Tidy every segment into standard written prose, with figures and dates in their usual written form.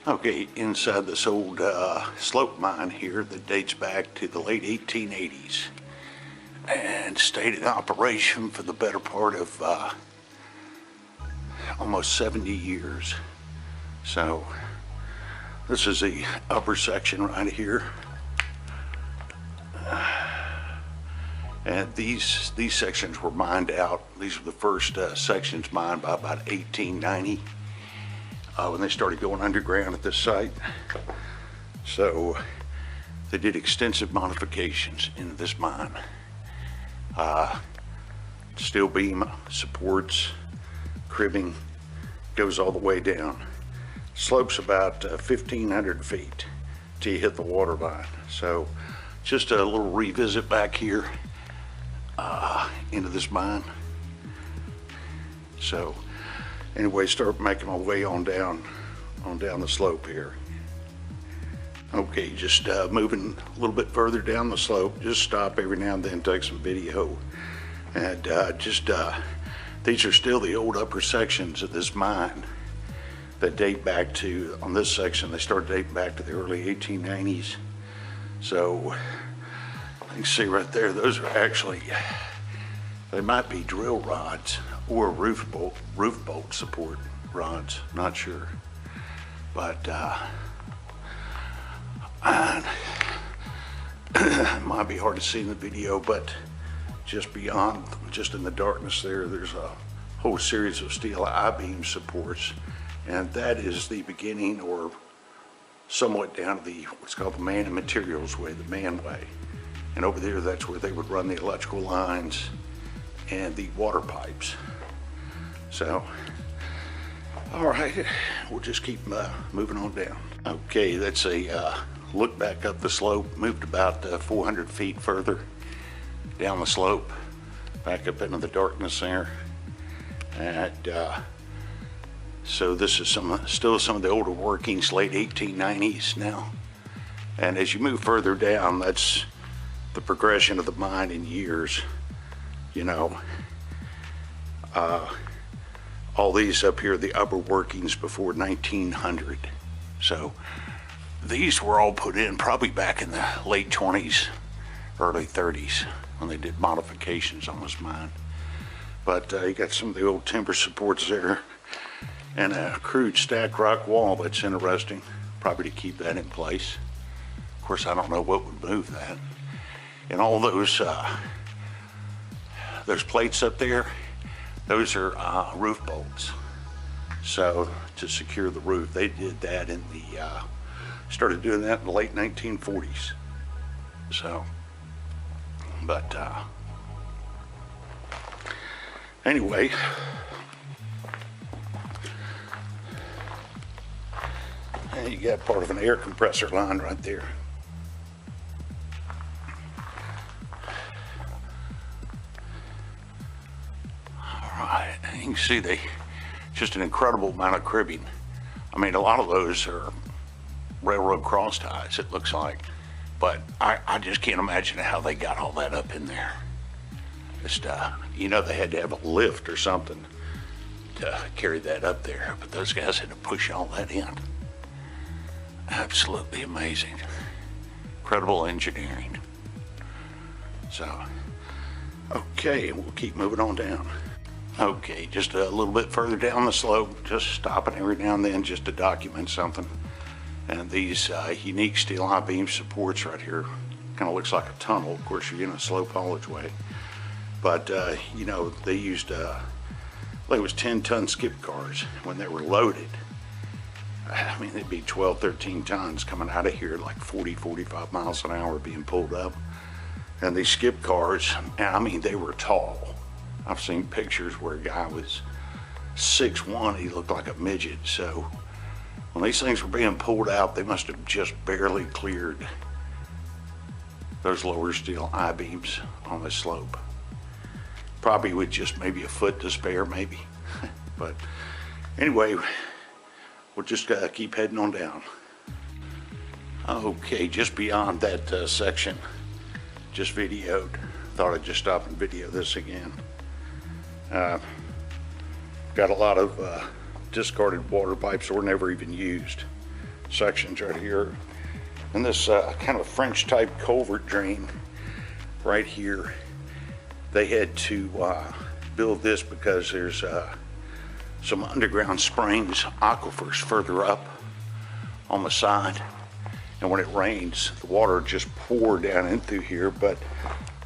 Okay, inside this old slope mine here that dates back to the late 1880s and stayed in operation for the better part of almost 70 years. So this is the upper section right here. And these sections were mined out. These were the first sections mined by about 1890 when they started going underground at this site. So they did extensive modifications into this mine. Steel beam supports, cribbing, goes all the way down. Slope's about 1,500 feet till you hit the water line. So just a little revisit back here into this mine. So anyway, start making my way on down the slope here. Okay, just moving a little bit further down the slope. Just stop every now and then, take some video. And these are still the old upper sections of this mine that date back to, on this section, they started dating back to the early 1890s. So you can see right there, those are actually, they might be drill rods or roof bolt support rods, not sure. But it might be hard to see in the video, but just beyond, just in the darkness there, there's a whole series of steel I-beam supports, and that is the beginning, or somewhat down to the what's called the man and materials way, the manway. And over there, that's where they would run the electrical lines and the water pipes. So, all right, we'll just keep moving on down. Okay, that's a look back up the slope. Moved about 400 feet further down the slope, back up into the darkness there. And so this is still some of the older workings, late 1890s now. And as you move further down, that's the progression of the mine in years, you know. All these up here, the upper workings before 1900. So these were all put in probably back in the late 20s, early 30s when they did modifications on this mine. But you got some of the old timber supports there and a crude stacked rock wall that's interesting, probably to keep that in place. Of course, I don't know what would move that. And all those plates up there, those are roof bolts. So to secure the roof, they did that in the, started doing that in the late 1940s. So, but anyway, and you got part of an air compressor line right there. You can see just an incredible amount of cribbing. I mean, a lot of those are railroad cross ties, it looks like, but I just can't imagine how they got all that up in there. Just, you know, they had to have a lift or something to carry that up there, but those guys had to push all that in. Absolutely amazing. Incredible engineering. So, okay, we'll keep moving on down. Okay, just a little bit further down the slope, just stopping every now and then just to document something. And these unique steel I-beam supports right here, kind of looks like a tunnel. Of course, you're in a slope haulage way. But, you know, they used, I think it was 10-ton skip cars when they were loaded. I mean, they'd be 12, 13 tons coming out of here, like 40, 45 miles an hour being pulled up. And these skip cars, I mean, they were tall. I've seen pictures where a guy was 6'1", he looked like a midget. So when these things were being pulled out, they must have just barely cleared those lower steel I-beams on this slope. Probably with just maybe a foot to spare, maybe. But anyway, we'll just keep heading on down. Okay, just beyond that section, just videoed. Thought I'd just stop and video this again. Got a lot of discarded water pipes that were never even used. sections right here. And this kind of French type culvert drain right here, they had to build this because there's some underground springs, aquifers further up on the side. And when it rains, the water just pour down in through here. But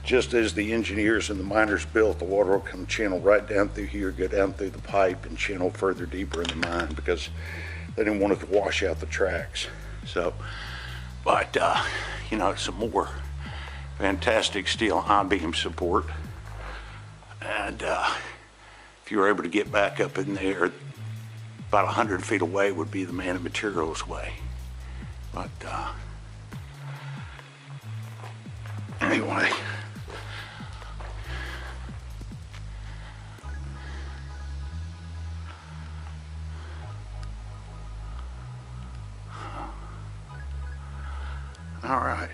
just as the engineers and the miners built, the water will come channel right down through here, go down through the pipe and channel further deeper in the mine because they didn't want it to wash out the tracks. So, but you know, some more fantastic steel I-beam support. And if you were able to get back up in there, about 100 feet away would be the man of materials way. But anyway, all right,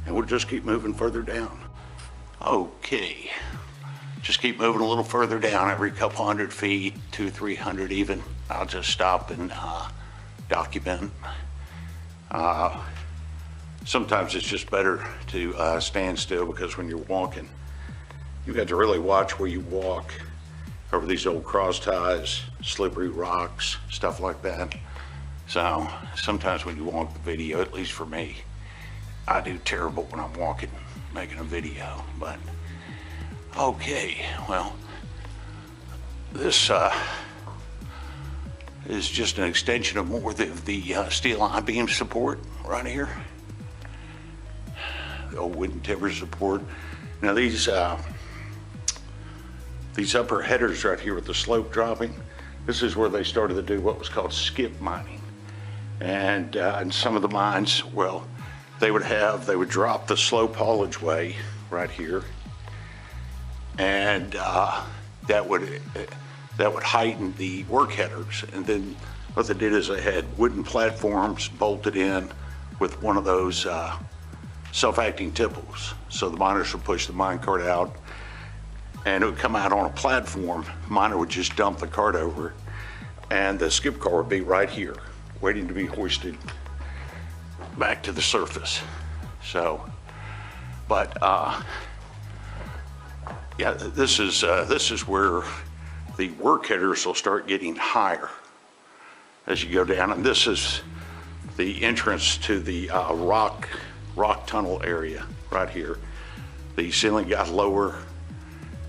and we'll just keep moving further down. Okay, just keep moving a little further down. Every couple 100 feet, 200-300 even, I'll just stop and document. Sometimes it's just better to stand still because when you're walking, you've got to really watch where you walk over these old cross ties, slippery rocks, stuff like that. So sometimes when you walk the video, at least for me, I do terrible when I'm walking, making a video. But okay, well, this is just an extension of more of the steel I-beam support right here. The old wooden timber support. Now these upper headers right here with the slope dropping, this is where they started to do what was called skip mining. And in some of the mines, well, they would drop the slope haulage way right here, and that would heighten the work headers. And then what they did is they had wooden platforms bolted in with one of those self-acting tipples. So the miners would push the mine cart out and it would come out on a platform. The miner would just dump the cart over and the skip car would be right here waiting to be hoisted back to the surface. So, but yeah, this is where the work headers will start getting higher as you go down. And this is the entrance to the rock tunnel area right here. The ceiling got lower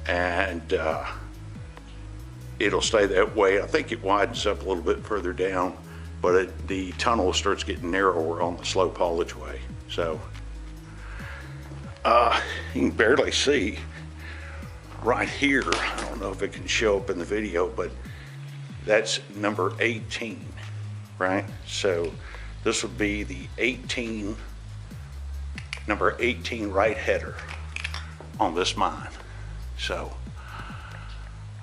and it'll stay that way. I think it widens up a little bit further down, but the tunnel starts getting narrower on the slope haulage way. So you can barely see right here. I don't know if it can show up in the video, but that's number 18, right? So this would be the number 18 right header on this mine. So,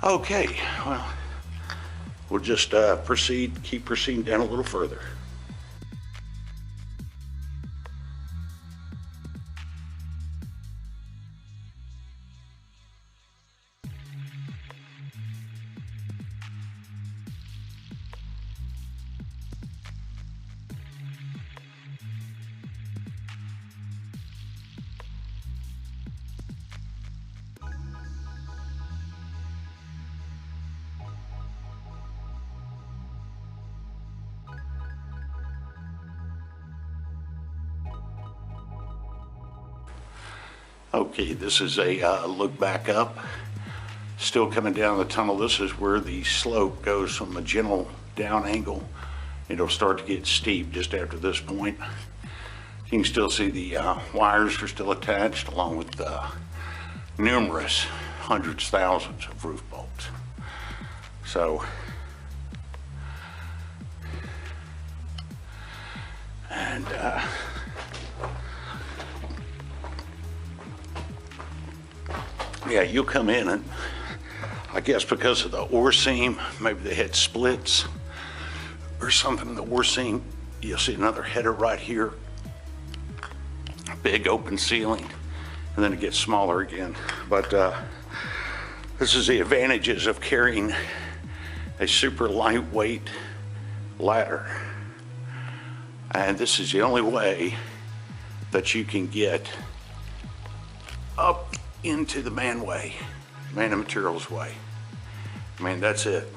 okay, well, we'll just keep proceeding down a little further. Okay, this is a look back up. Still coming down the tunnel. This is where the slope goes from a gentle down angle. It'll start to get steep just after this point. You can still see the wires are still attached along with numerous hundreds, thousands of roof bolts. So, and yeah, you'll come in and I guess because of the ore seam, maybe they had splits or something in the ore seam. You'll see another header right here, a big open ceiling, and then it gets smaller again. But this is the advantages of carrying a super lightweight ladder. And this is the only way that you can get up into the manway, man and materials way. I mean, that's it.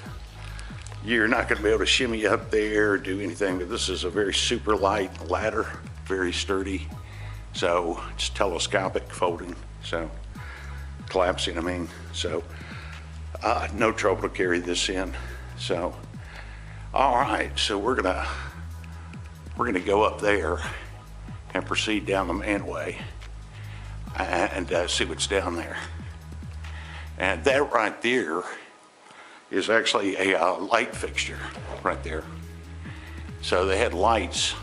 You're not going to be able to shimmy up there or do anything, but this is a very super light ladder, very sturdy. So it's telescopic folding, so collapsing, I mean, so no trouble to carry this in. So, all right, so we're gonna go up there and proceed down the manway and see what's down there. And that right there is actually a light fixture right there. So they had lights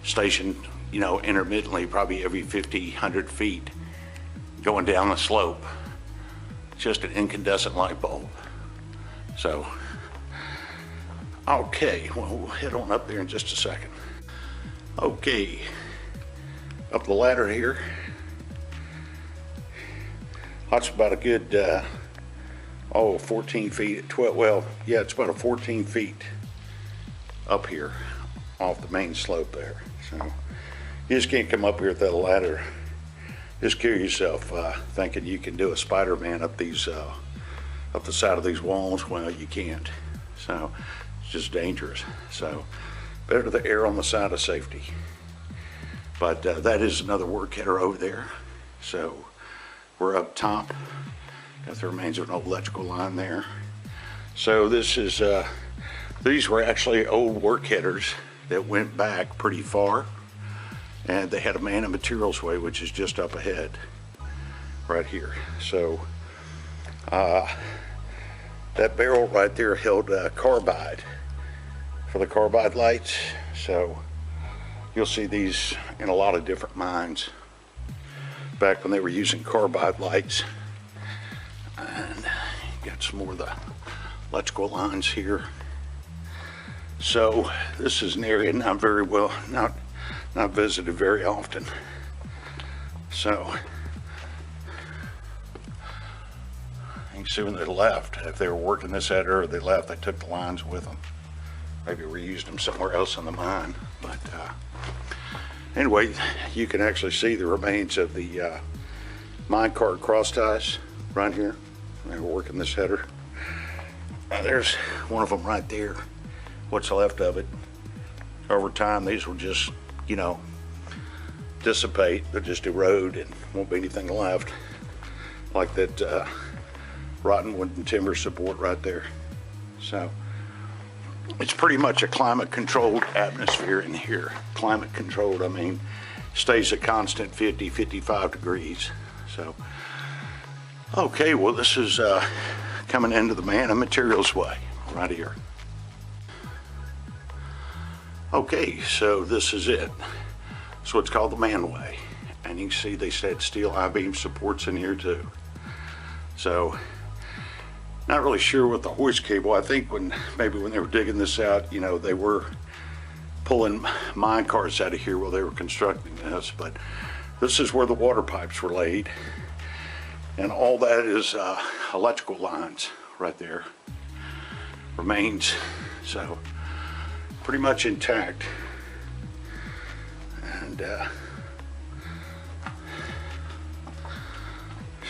stationed, you know, intermittently, probably every 50, 100 feet going down the slope. Just an incandescent light bulb. So, okay, well, we'll head on up there in just a second. Okay, up the ladder here. That's about a good, 14 feet, 12, well, yeah, it's about a 14 feet up here off the main slope there. So you just can't come up here with that ladder. Just kill yourself thinking you can do a Spider-Man up these, up the side of these walls. Well, you can't. So it's just dangerous. So better to err on the side of safety. But that is another work header over there. So we're up top. Got the remains of an old electrical line there. So this is, these were actually old work headers that went back pretty far. And they had a man and materials way, which is just up ahead, right here. So that barrel right there held carbide for the carbide lights. So you'll see these in a lot of different mines back when they were using carbide lights. And got some more of the electrical lines here. So this is an area not very well, not visited very often. So you can see when they left, if they were working this header or they left, they took the lines with them. Maybe reused them somewhere else in the mine. But anyway, you can actually see the remains of the mine cart cross ties right here. They were working this header. There's one of them right there. What's left of it. Over time, these will just, you know, dissipate. They'll just erode and won't be anything left. Like that rotten wood and timber support right there. So it's pretty much a climate controlled atmosphere in here. Climate controlled, I mean, stays a constant 50, 55 degrees. So, okay, well, this is coming into the man and materials way right here. Okay, so this is it. It's what's called the manway. And you can see they said steel I-beam supports in here too. So, not really sure what the hoist cable, I think maybe when they were digging this out, you know, they were pulling mine cars out of here while they were constructing this, but this is where the water pipes were laid. And all that is electrical lines right there. Remains, so pretty much intact. And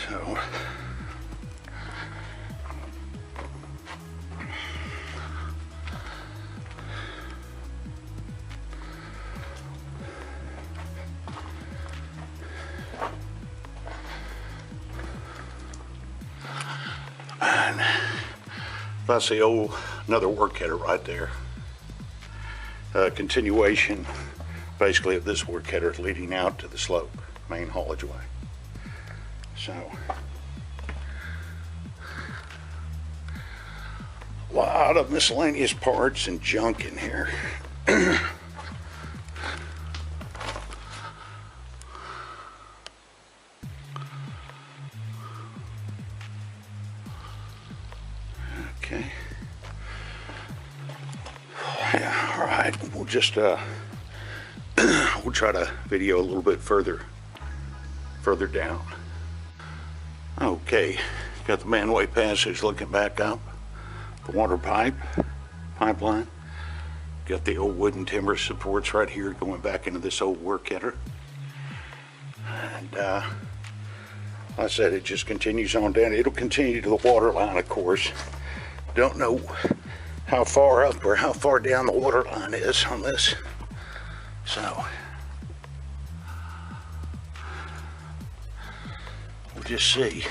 so and that's the old, another work header right there. Continuation basically of this work header leading out to the slope, main haulage way. So a lot of miscellaneous parts and junk in here. Okay. Yeah, all right, we'll just we'll try to video a little bit further down. Okay, got the manway passage looking back up, the water pipeline, Got the old wooden timber supports right here going back into this old work header. And like I said, it just continues on down. It'll continue to the water line, of course. Don't know how far up or how far down the water line is on this. So we'll just see.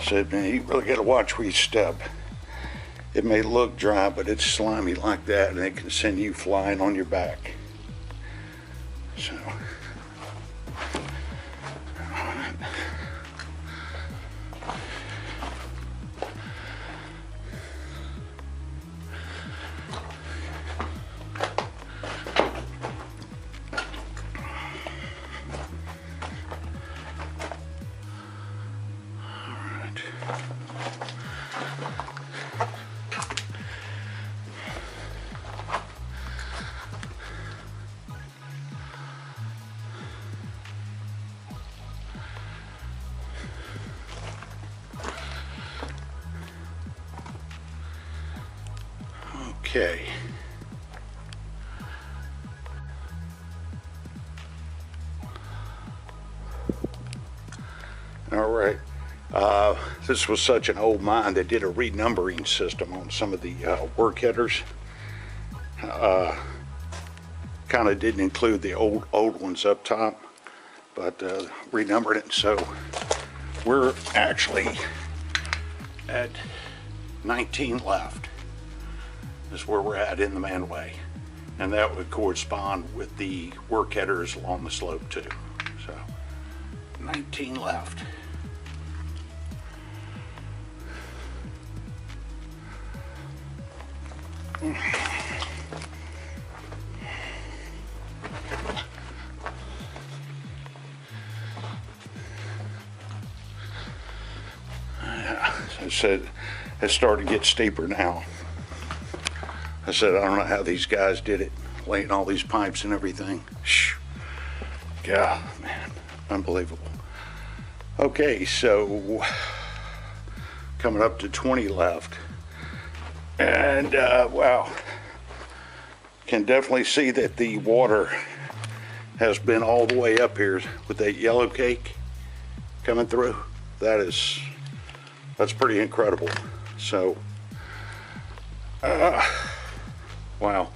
So you really got to watch where you step. It may look dry, but it's slimy like that, and it can send you flying on your back. So, okay. All right. This was such an old mine. They did a renumbering system on some of the work headers. Kind of didn't include the old ones up top, but renumbered it. So we're actually at 19 left. Is where we're at in the manway, and that would correspond with the work headers along the slope too. So 19 left. Yeah, so I said it's starting to get steeper now. I said, I don't know how these guys did it, laying all these pipes and everything. God, man, unbelievable. Okay, so coming up to 20 left. And, wow, can definitely see that the water has been all the way up here with that yellow cake coming through. That's pretty incredible. So, wow.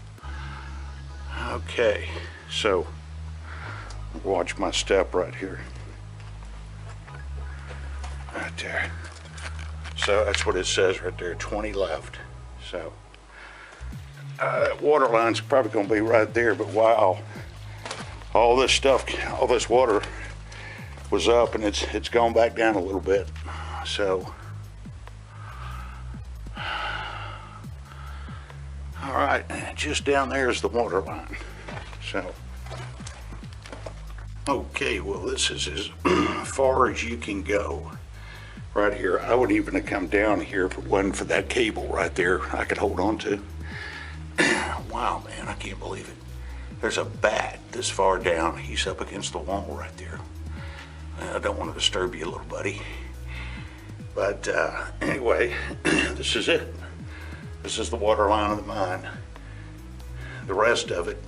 Okay, so watch my step right here. Right there. So that's what it says right there, 20 left. So that water line's probably going to be right there, but wow. All this stuff, all this water was up, and it's gone back down a little bit. So all right, just down there is the water line. So, okay, well, this is as far as you can go right here. I wouldn't even have come down here if it wasn't for that cable right there I could hold on to. Wow, man, I can't believe it. There's a bat this far down. He's up against the wall right there. I don't want to disturb you, little buddy. But anyway, this is it. This is the water line of the mine. The rest of it,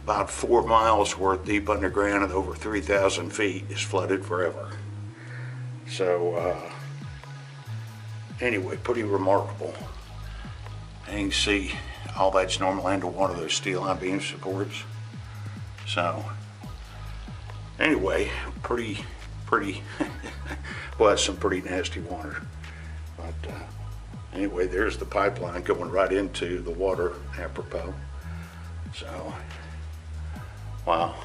about 4 miles worth deep underground at over 3,000 feet, is flooded forever. So anyway, pretty remarkable. And you can see all that's normally underwater, those steel I-beam supports. So anyway, pretty, well, that's some pretty nasty water. But anyway, there's the pipeline going right into the water apropos. So, wow.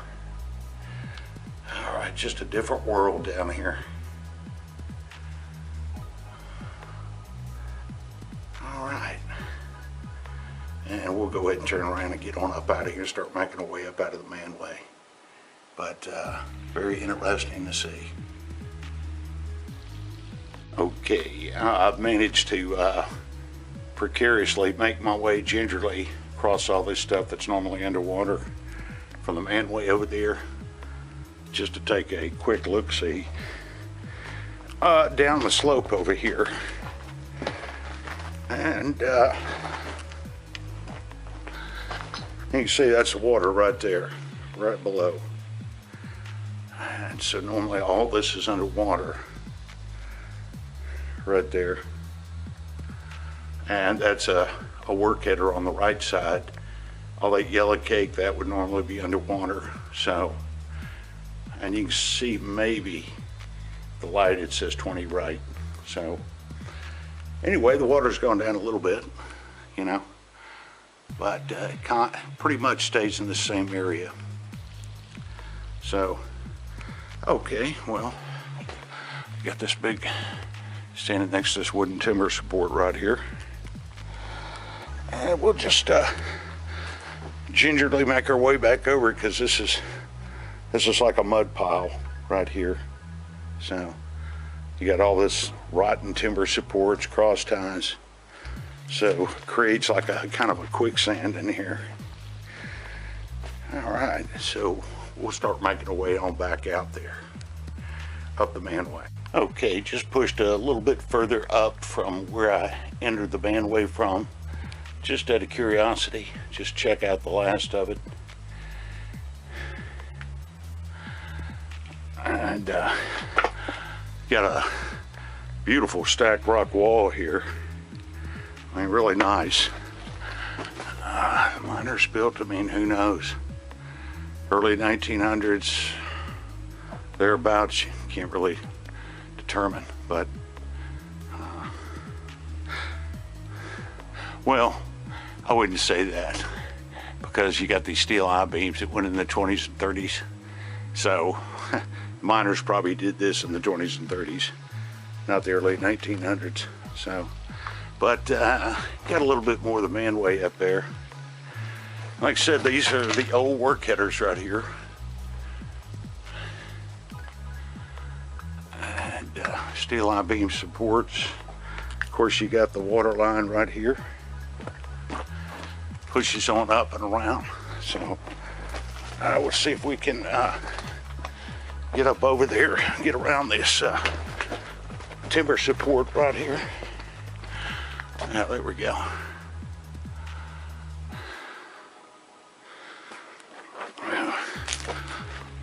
All right, just a different world down here. All right. And we'll go ahead and turn around and get on up out of here and start making our way up out of the manway. But very interesting to see. Okay, I've managed to precariously make my way gingerly across all this stuff that's normally underwater from the manway over there, just to take a quick look-see down the slope over here. And you can see that's the water right there, right below. And so normally all this is underwater, right there. And that's a work header on the right side. All that yellow cake, that would normally be underwater. So, and you can see maybe the light, it says 20 right. So anyway, the water's gone down a little bit, you know, but it pretty much stays in the same area. So, okay, well, got this big, standing next to this wooden timber support right here. And we'll just gingerly make our way back over it, because this is like a mud pile right here. So you got all this rotten timber supports, cross ties, so it creates like a kind of a quicksand in here. All right, so we'll start making our way on back out there, up the manway. Okay, just pushed a little bit further up from where I entered the manway from, just out of curiosity, just check out the last of it. And got a beautiful stacked rock wall here. I mean, really nice. Miners built, I mean, who knows? Early 1900s, thereabouts, you can't really determine, but well, I wouldn't say that, because you got these steel I-beams that went in the 20s and 30s. So miners probably did this in the 20s and 30s, not the early 1900s. So, but got a little bit more of the manway up there. Like I said, these are the old work headers right here. And steel I-beam supports. Of course, you got the water line right here. Pushes on up and around. So we'll see if we can get up over there, get around this timber support right here. Yeah, there we go.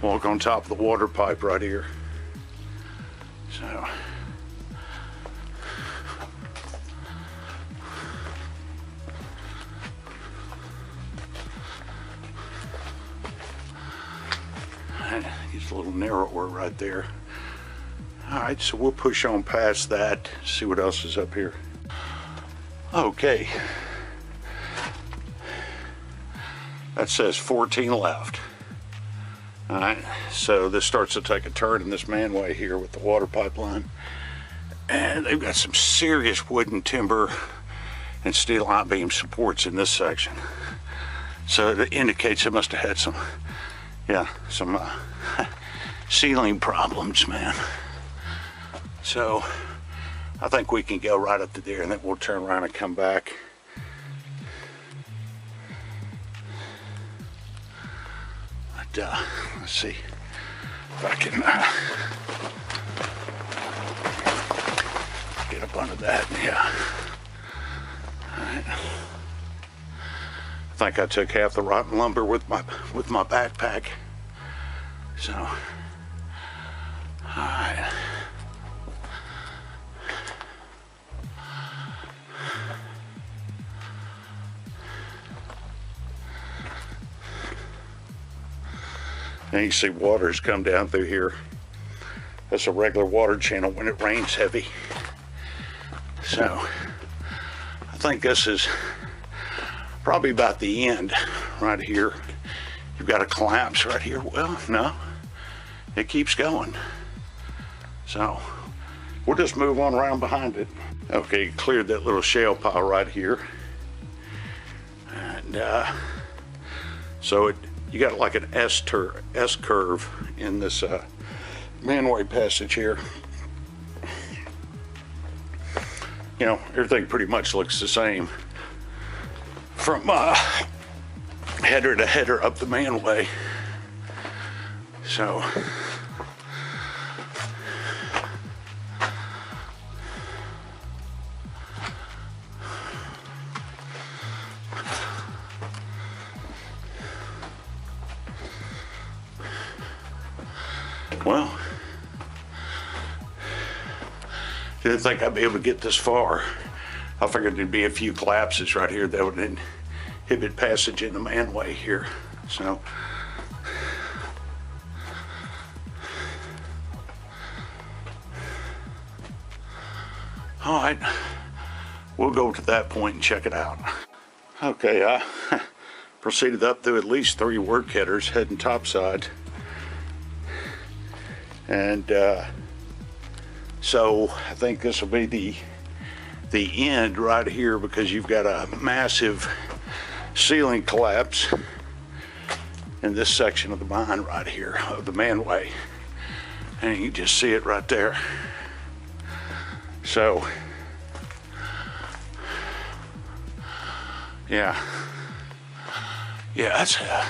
Walk on top of the water pipe right here. So it's a little narrower right there. All right, so we'll push on past that, see what else is up here. Okay, that says 14 left. All right, so this starts to take a turn in this manway here with the water pipeline, and they've got some serious wooden timber and steel I-beam supports in this section. So it indicates it must have had some, yeah, some ceiling problems, man. So I think we can go right up to there, and then we'll turn around and come back. But let's see if I can get up under that. Yeah. All right. I think I took half the rotten lumber with my backpack. So, all right. And you see water's come down through here. That's a regular water channel when it rains heavy. So I think this is probably about the end right here. You've got a collapse right here. Well, no, it keeps going. So we'll just move on around behind it. Okay, cleared that little shale pile right here. And so you got like an S curve in this manway passage here. You know, everything pretty much looks the same from header to header up the manway. So Well, didn't think I'd be able to get this far. I figured there'd be a few collapses right here that would inhibit passage in the manway here. So, all right, we'll go to that point and check it out. Okay, I proceeded up through at least 3 work headers heading topside. And so I think this will be the end right here, because you've got a massive ceiling collapse in this section of the mine right here, of the manway. And you can just see it right there. So, yeah, that's a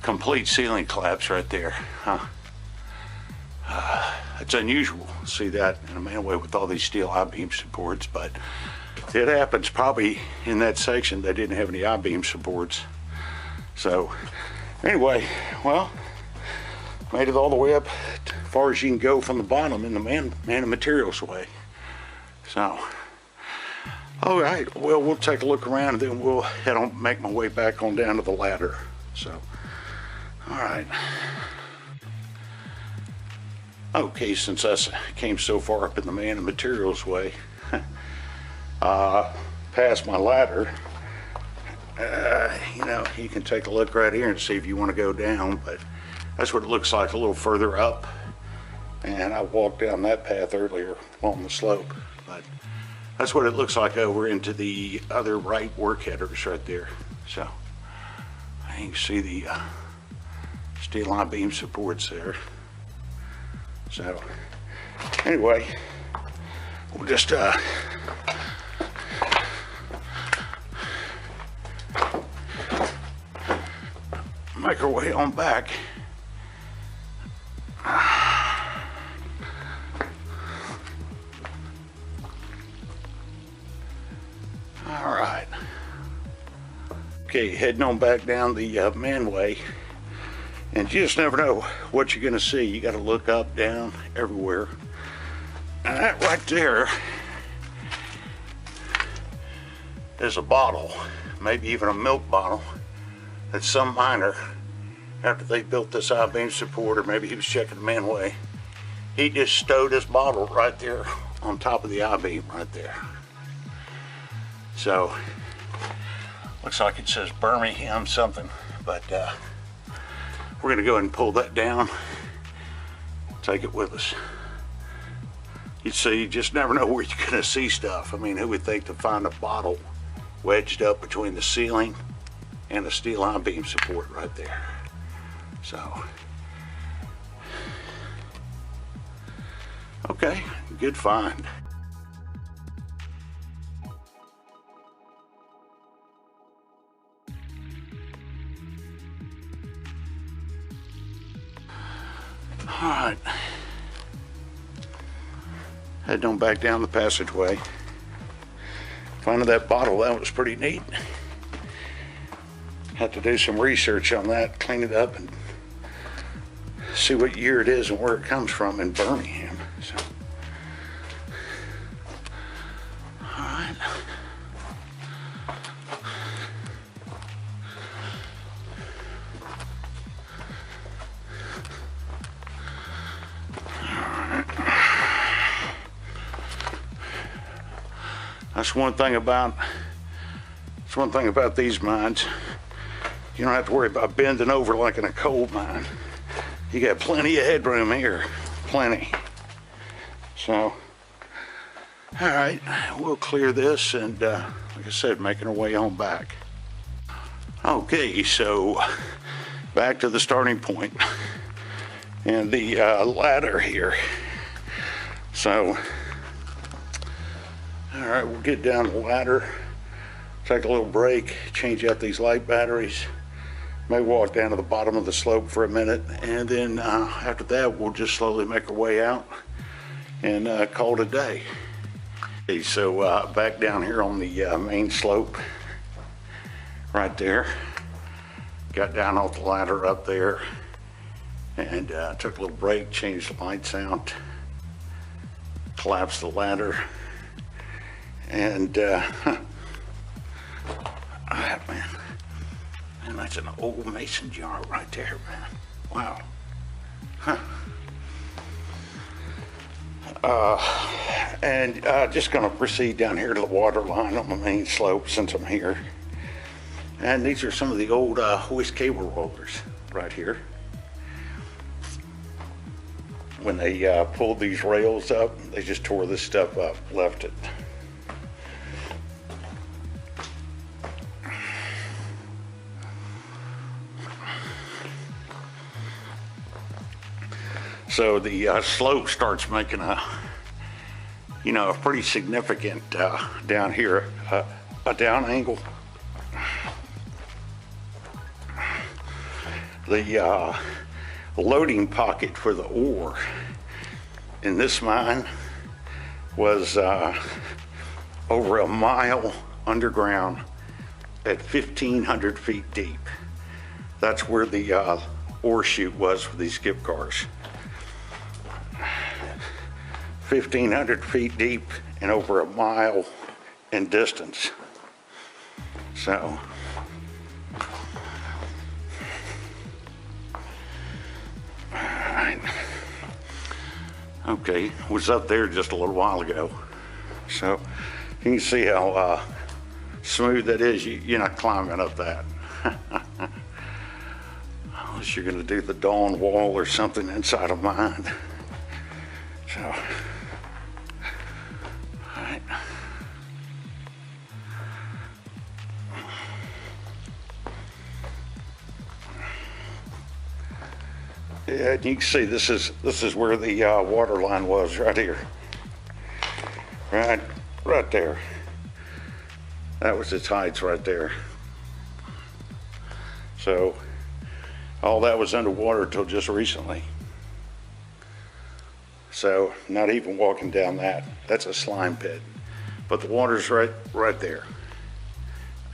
complete ceiling collapse right there, huh? It's unusual to see that in a manway with all these steel I-beam supports, but it happens. Probably in that section they didn't have any I-beam supports. So anyway, well, made it all the way up as far as you can go from the bottom in the man and materials way. So, all right, well, we'll take a look around and then we'll head on, make my way back on down to the ladder. So, all right. Okay, since I came so far up in the man and materials way, past my ladder, you know, you can take a look right here and see if you want to go down, but that's what it looks like a little further up. And I walked down that path earlier along the slope, but that's what it looks like over into the other right work headers right there. So you can see the steel I-beam supports there. So anyway, we'll just make our way on back. All right. Okay, heading on back down the manway. And you just never know what you're gonna see. You gotta look up, down, everywhere. And that right there is a bottle, maybe even a milk bottle, that some miner, after they built this I-beam support, or maybe he was checking the manway, he just stowed this bottle right there on top of the I-beam right there. So, looks like it says Birmingham something, but we're gonna go ahead and pull that down, take it with us. You see, you just never know where you're gonna see stuff. I mean, who would think to find a bottle wedged up between the ceiling and a steel I-beam support right there. So, okay, good find. All right, heading on back down the passageway. Finding that bottle, that was pretty neat. Had to do some research on that, clean it up, and see what year it is and where it comes from in Birmingham. So, all right. That's one thing about these mines. You don't have to worry about bending over like in a coal mine. You got plenty of headroom here, plenty. So, all right, we'll clear this and, like I said, making our way on back. Okay, so back to the starting point and the ladder here. So, all right, we'll get down the ladder, take a little break, change out these light batteries, may walk down to the bottom of the slope for a minute, and then after that we'll just slowly make our way out and call it a day. Okay, so back down here on the main slope right there, got down off the ladder up there, and took a little break, changed the lights out, collapsed the ladder, and man, that's an old mason jar right there, man. Wow. Huh. And just going to proceed down here to the water line on the main slope since I'm here. And these are some of the old hoist cable rollers right here. When they pulled these rails up, they just tore this stuff up, left it. So the slope starts making a pretty significant down here, a down angle. The loading pocket for the ore in this mine was over a mile underground at 1,500 feet deep. That's where the ore chute was for these skip cars. 1,500 feet deep and over a mile in distance. So, alright. Okay, was up there just a little while ago. So, you can see how smooth that is. You're not climbing up that. Unless you're going to do the dawn wall or something inside a mine. So, alright. Yeah, you can see this is where the water line was right here. Right there. That was its heights right there. So, all that was underwater till just recently. So, not even walking down that. That's a slime pit. But the water's right there.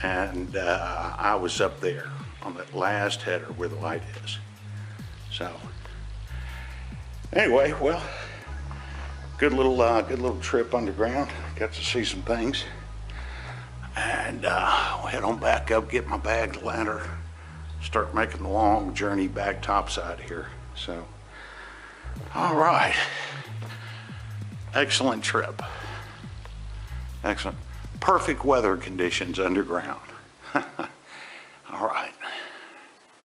And I was up there on that last header where the light is. So, anyway, well, good little trip underground. Got to see some things. And we'll head on back up, get my bag ladder, start making the long journey back topside here. So, all right. Excellent trip. Excellent. Perfect weather conditions underground.